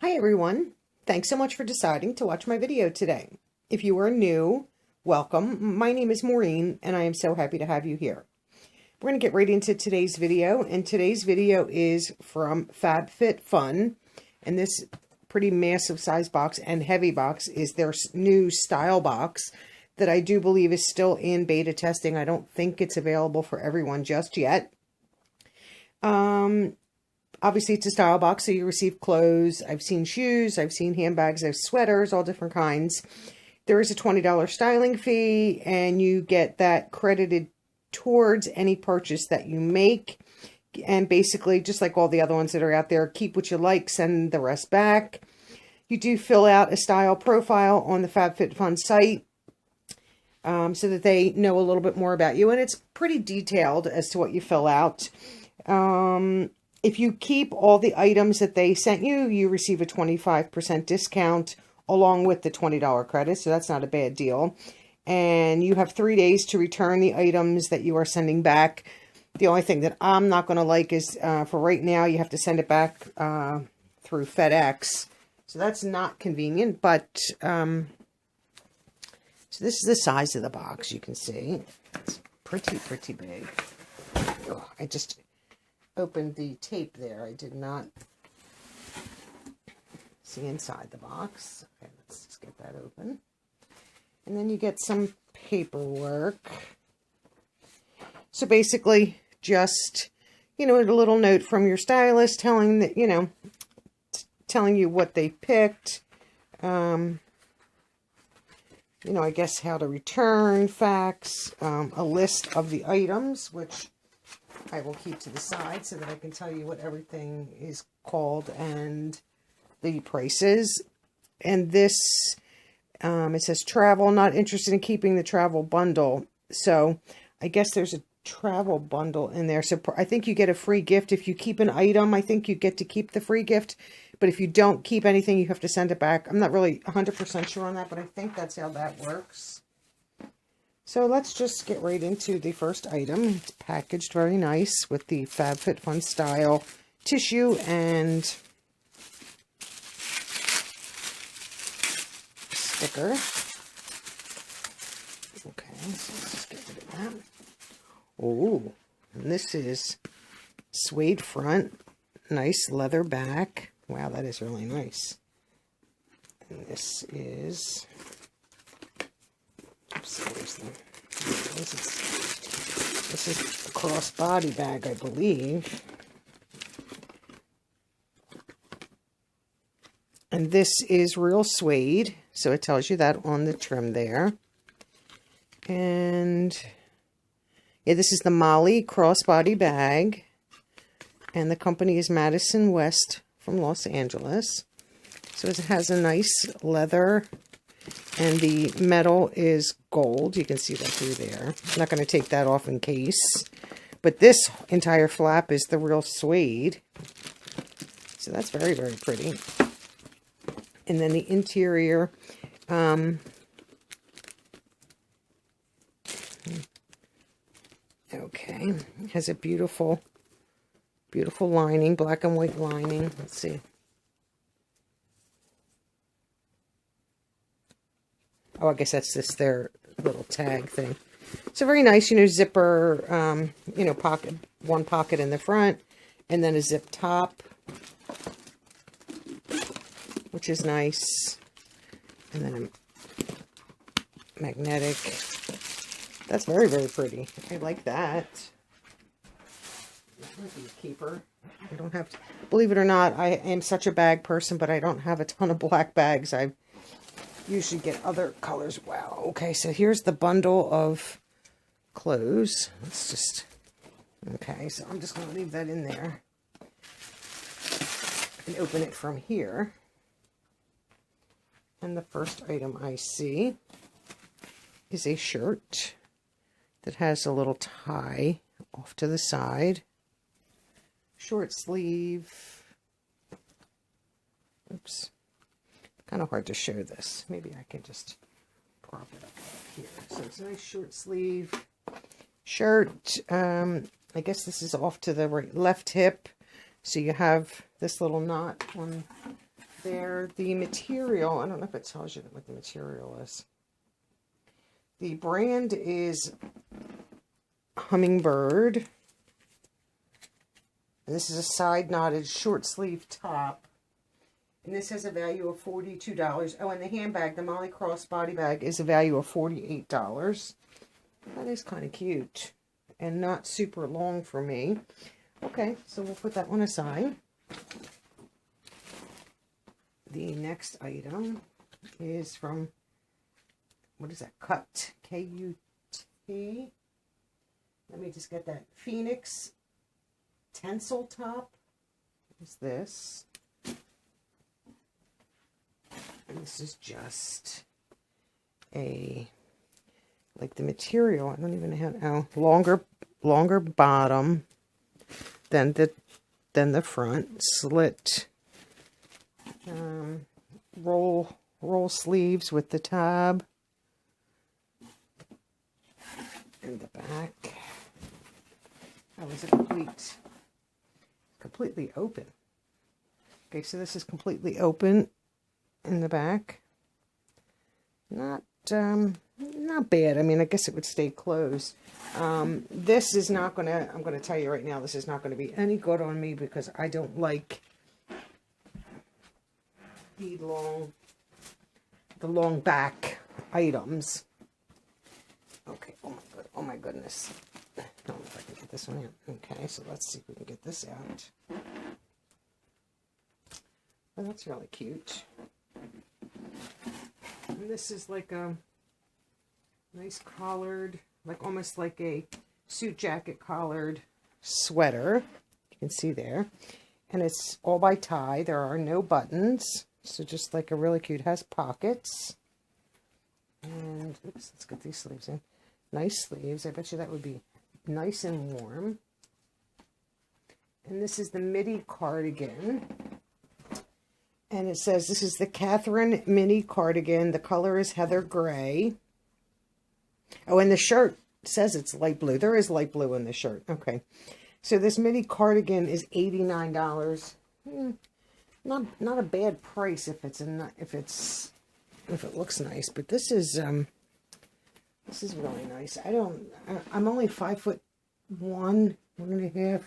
Hi everyone, thanks so much for deciding to watch my video today. If you are new, welcome. My name is Maureen and I am so happy to have you here. We're going to get right into today's video, and today's video is from FabFitFun, and this pretty massive size box and heavy box is their new style box that I do believe is still in beta testing. I don't think it's available for everyone just yet. Obviously, it's a style box, so you receive clothes. I've seen shoes, I've seen handbags, I've sweaters, all different kinds. There is a $20 styling fee, and you get that credited towards any purchase that you make. And basically, just like all the other ones that are out there, keep what you like, send the rest back. You do fill out a style profile on the FabFitFun site so that they know a little bit more about you. And it's pretty detailed as to what you fill out. If you keep all the items that they sent you, you receive a 25% discount along with the $20 credit. So that's not a bad deal. And you have 3 days to return the items that you are sending back. The only thing that I'm not going to like is for right now, you have to send it back through FedEx. So that's not convenient. But so this is the size of the box, you can see. It's pretty big. Oh, I just opened the tape there. I did not see inside the box. Okay, let's just get that open. And then you get some paperwork. So basically just, a little note from your stylist telling that, telling you what they picked. I guess how to return, fax, a list of the items, which I will keep to the side so that I can tell you what everything is called and the prices. And this, it says travel, not interested in keeping the travel bundle. So I guess there's a travel bundle in there. So I think you get a free gift. If you keep an item, I think you get to keep the free gift. But if you don't keep anything, you have to send it back. I'm not really 100% sure on that, but I think that's how that works. So let's just get right into the first item. It's packaged very nice with the FabFitFun Style tissue and sticker. Okay, so let's just get rid of that. Oh, and this is suede front, nice leather back. Wow, that is really nice. And this is... This is a crossbody bag, I believe. And this is real suede, so it tells you that on the trim there. And yeah, this is the Molly crossbody bag. And the company is Madison West from Los Angeles. So it has a nice leather. And the metal is gold. You can see that through there. I'm not going to take that off in case. But this entire flap is the real suede. So that's very, very pretty. And then the interior. Okay. It has a beautiful, beautiful lining. Black and white lining. Let's see. Oh, I guess that's just their little tag thing. So very nice, zipper, pocket, one pocket in the front, and then a zip top, which is nice. And then a magnetic. That's very, very pretty. I like that. That might be a keeper. I don't have to, believe it or not, I am such a bag person, but I don't have a ton of black bags. I usually get other colors. Wow. Okay, so here's the bundle of clothes. Let's just... Okay, so I'm just going to leave that in there. And open it from here. And the first item I see is a shirt that has a little tie off to the side. Short sleeve. Oops. Kind of hard to show this. Maybe I can just prop it up here. So it's a nice short sleeve shirt. I guess this is off to the left hip. So you have this little knot on there. The material, I don't know if it tells you what the material is. The brand is Hummingbird. And this is a side knotted short sleeve top. And this has a value of $42. Oh, and the handbag, the Molly Crossbody Bag, is a value of $48. That is kind of cute. And not super long for me. Okay, so we'll put that one aside. The next item is from, what is that? Cut. K-U-T. Let me just get that. Phoenix Tinsel top. What is this? And this is just a, like the material, I don't even know how, longer bottom than the front, slit, roll sleeves with the tab, and the back. Oh, is it completely open? Okay, so this is completely open in the back. Not bad. I mean, I guess it would stay closed. This is not gonna, I'm gonna tell you right now, this is not gonna be any good on me because I don't like the long back items. Okay, oh my goodness. I don't know if I can get this one out. Okay, so let's see if we can get this out. Oh, that's really cute. And this is like a nice collared, like almost like a suit jacket collared sweater. You can see there. And it's all by tie. There are no buttons. So just like a really cute, has pockets. And oops, let's get these sleeves in. Nice sleeves. I bet you that would be nice and warm. And this is the midi cardigan. And it says this is the Katherine mini cardigan. The color is heather gray. Oh, and the shirt says it's light blue. There is light blue in the shirt. Okay. So this mini cardigan is $89. Not a bad price if it looks nice. But this is really nice. I'm only 5'1", 1.5".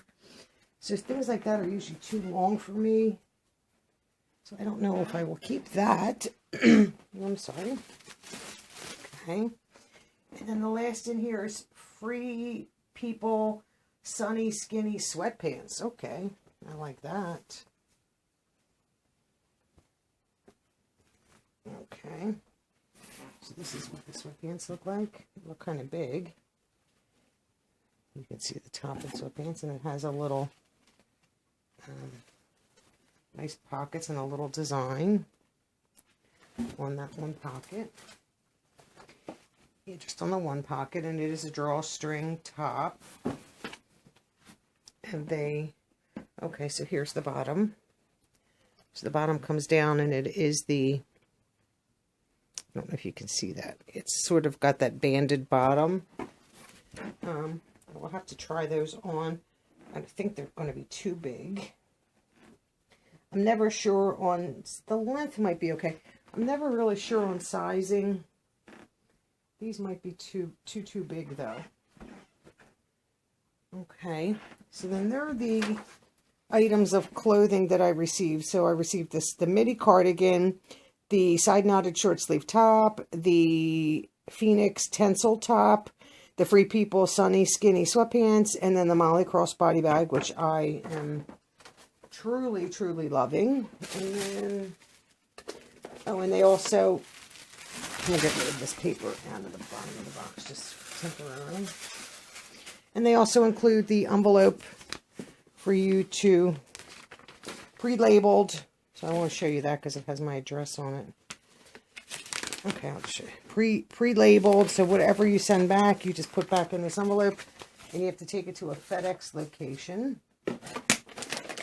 So things like that are usually too long for me. So I don't know if I will keep that. I'm sorry. Okay. And then the last in here is Free People Sunny Skinny Sweatpants. Okay. I like that. Okay. So this is what the sweatpants look like. They look kind of big. You can see the top of the sweatpants, and it has a little nice pockets and a little design on that one pocket. Yeah, just on the one pocket, and it is a drawstring top. And okay, so here's the bottom. So the bottom comes down, and it is I don't know if you can see that. It's sort of got that banded bottom. We'll have to try those on. I think they're going to be too big. I'm never sure on, the length might be okay. I'm never really sure on sizing. These might be too big though. Okay, so then there are the items of clothing that I received. So I received the midi cardigan, the side knotted short sleeve top, the Phoenix Tinsel top, the Free People Sunny Skinny Sweatpants, and then the Molly Crossbody Bag, which I am truly, truly loving. And then, oh, and they also, I'm going to get rid of this paper out of the bottom of the box, just temporarily. And they also include the envelope for you to, pre-labeled. So I want to show you that because it has my address on it. Okay, I'll show you. Pre-labeled, so whatever you send back, you just put back in this envelope. And you have to take it to a FedEx location.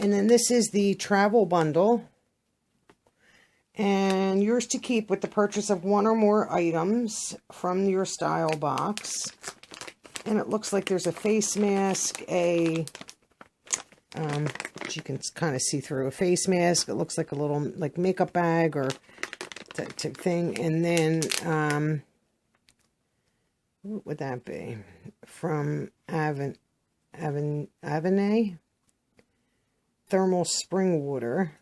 And then this is the travel bundle. And yours to keep with the purchase of one or more items from your style box. And it looks like there's a face mask, a which you can kind of see through. A face mask. It looks like a little like makeup bag or that type thing. And then, what would that be? From Avenay? Thermal spring water.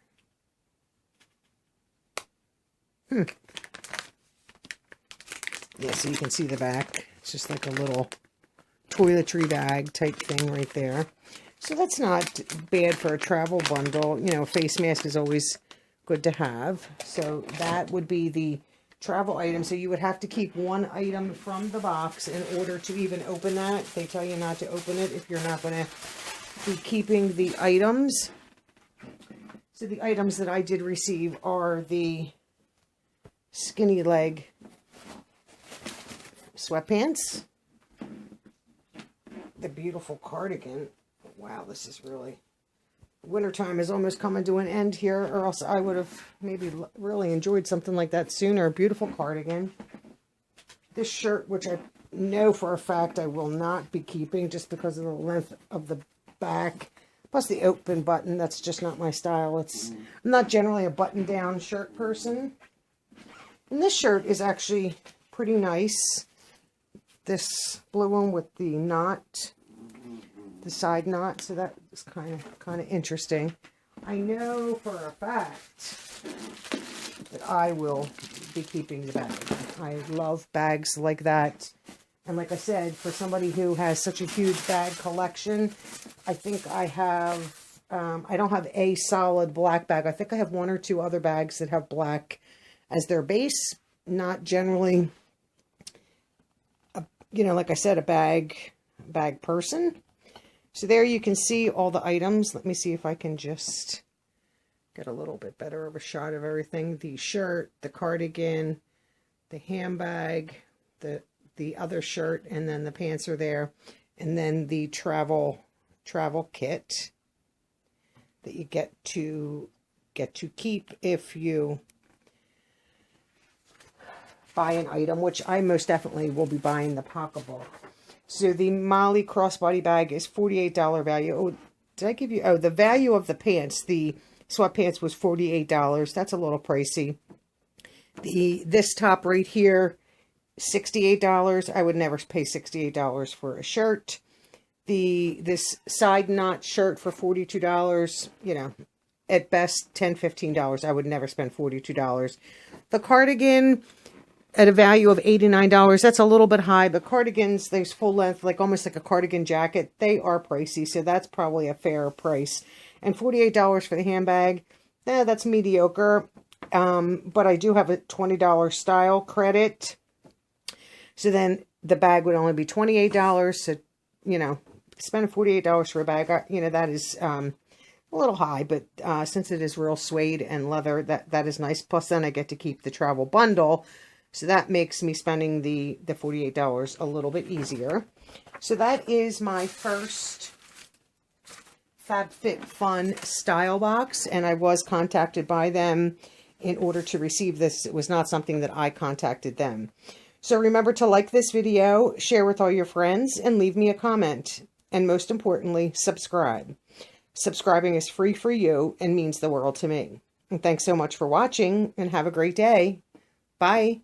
Yeah, so you can see the back. It's just like a little toiletry bag type thing right there. So that's not bad for a travel bundle. You know, face mask is always good to have. So that would be the travel item. So you would have to keep one item from the box in order to even open that. They tell you not to open it if you're not going to be keeping the items. So the items that I did receive are the skinny leg sweatpants, the beautiful cardigan. Wow, this is really, wintertime is almost coming to an end here, or else I would have maybe really enjoyed something like that sooner. Beautiful cardigan. This shirt, which I know for a fact I will not be keeping just because of the length of the back, plus the open button. That's just not my style. I'm not generally a button-down shirt person. And this shirt is actually pretty nice. This blue one with the knot, the side knot, so that is kind of interesting. I know for a fact that I will be keeping the bag. I love bags like that. And like I said, for somebody who has such a huge bag collection, I think I have, I don't have a solid black bag. I think I have one or two other bags that have black as their base. Not generally, you know, like I said, a bag person. So there you can see all the items. Let me see if I can just get a little bit better of a shot of everything. The shirt, the cardigan, the handbag, the other shirt, and then the pants are there. And then the travel kit that you get to keep if you buy an item, which I most definitely will be buying the pocketbook. So the Molly crossbody bag is $48 value. Oh, did I give you? Oh, the value of the pants, the sweatpants, was $48. That's a little pricey. This top right here, $68. I would never pay $68 for a shirt. This side knot shirt for $42. You know, at best $10, $15. I would never spend $42. The cardigan, at a value of $89, that's a little bit high, but cardigans, those full length, like almost like a cardigan jacket, they are pricey, so that's probably a fair price. And $48 for the handbag, that's mediocre, but I do have a $20 style credit, so then the bag would only be $28, so, you know, spending $48 for a bag, you know, that is a little high, but since it is real suede and leather, that is nice, plus then I get to keep the travel bundle. So that makes me spending the $48 a little bit easier. So that is my first FabFitFun Style Box. And I was contacted by them in order to receive this. It was not something that I contacted them. So remember to like this video, share with all your friends, and leave me a comment. And most importantly, subscribe. Subscribing is free for you and means the world to me. And thanks so much for watching, and have a great day. Bye.